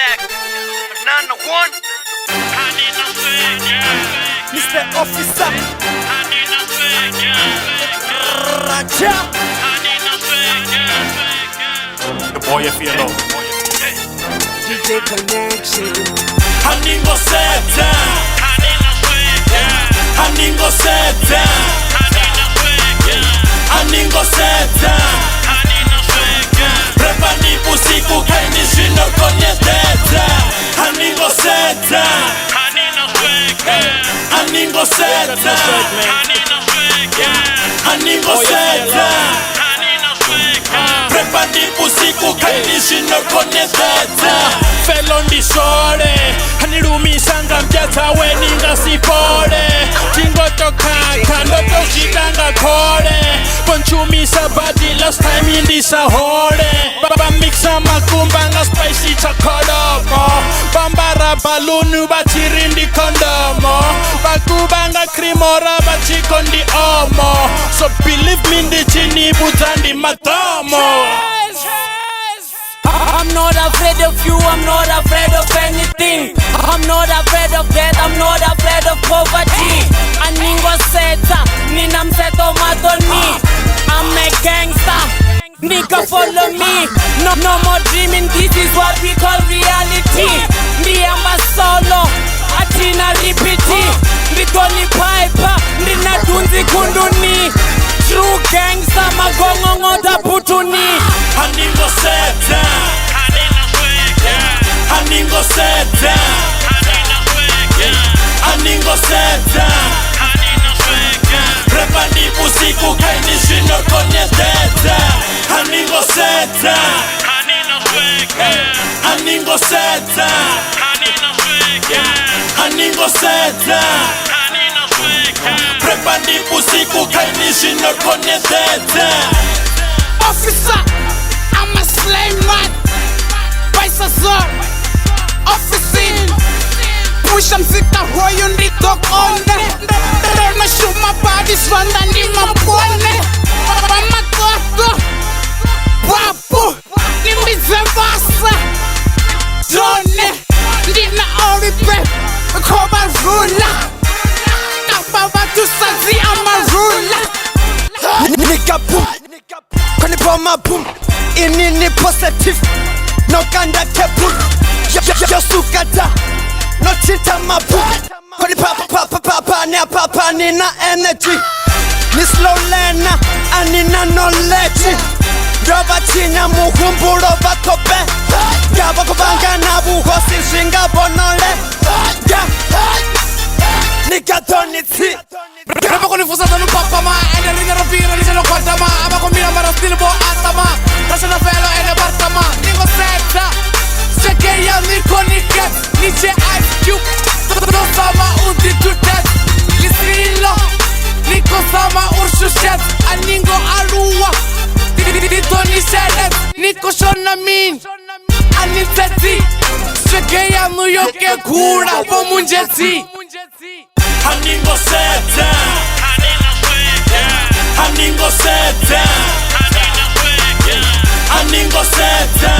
Manana one. Mr. Officer Raja The boy felo DJ Connection aningo sedza aningo sedza aningo sedza Prepani usiku kaini shino kwenye sedza aningo sedza aningo sedza aningo sedza Prepani usiku kaini shino kwenye sedza felo ndishore anirumisanga mbyatsa weninga sipole tingotokhakha ndotochitanga khole bonchumisa badi last time indisahole bamixa makumba nga spicy chakholomo bambara balunu bachirindi kondomo bakubanga krimora bachikondi omo so believe me ndichini butandi matomo. I'm not afraid of you, I'm not afraid of anything. I'm not afraid of death, I'm not afraid of poverty. Aningo sedza, nina mseto matoni. I'm a gangster, nigga follow me. No more dreaming, this is what we call reality. Ndiamba solo, atina repeat. Nditoni piper, ndina dunzi kunduni. True gangster, magongo ngoda putuni. Aningo sedza aningo sedza aningo sedza Prepani usiku kaini shino kwenye sedza aningo sedza aningo sedza aningo sedza Prepani usiku kaini shino kwenye sedza. Officer, I'm a slave man. Paisa zor, officing. Push am sita royo ndito konde. Rona shuma body swanda ni mapone. Mama koko, wapu, ni mizembasa. Drone, ndina oripe, koba rula. Kapaba tu sazi amarula. Nigga boom Kwenye boma boom Ini ni positive No kanda kepu Yo sukata No chita maboom Kwenye papa nina energy Ni slow lena Anina knowledge Roba chinya muhumbu roba kope Gaba kubanga na buhosi shinga bonole Nigga don't need it Rapa kunifusa tanu papa ma ene linga rapira ni seno kwata ma aba kombina mara still bo atama Tasha na felo ene bartama Ningo sedza Seke ya niko niket Niche ice cube Do sama unti tutet Lisrilo Niko sama urshushet Aningo arua Dito ni shenet Niko shona min Aniteti Seke ya nuyoke kura Po munjeti Aningo sedza aningo sedza aningo sedza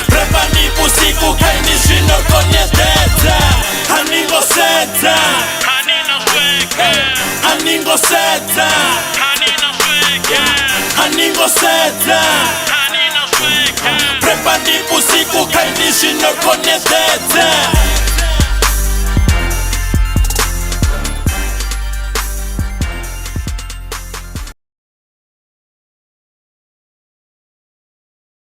Prepani usiku kaini shino kwenye sedza aningo sedza aningo sedza aningo sedza Prepani usiku kaini shino kwenye sedza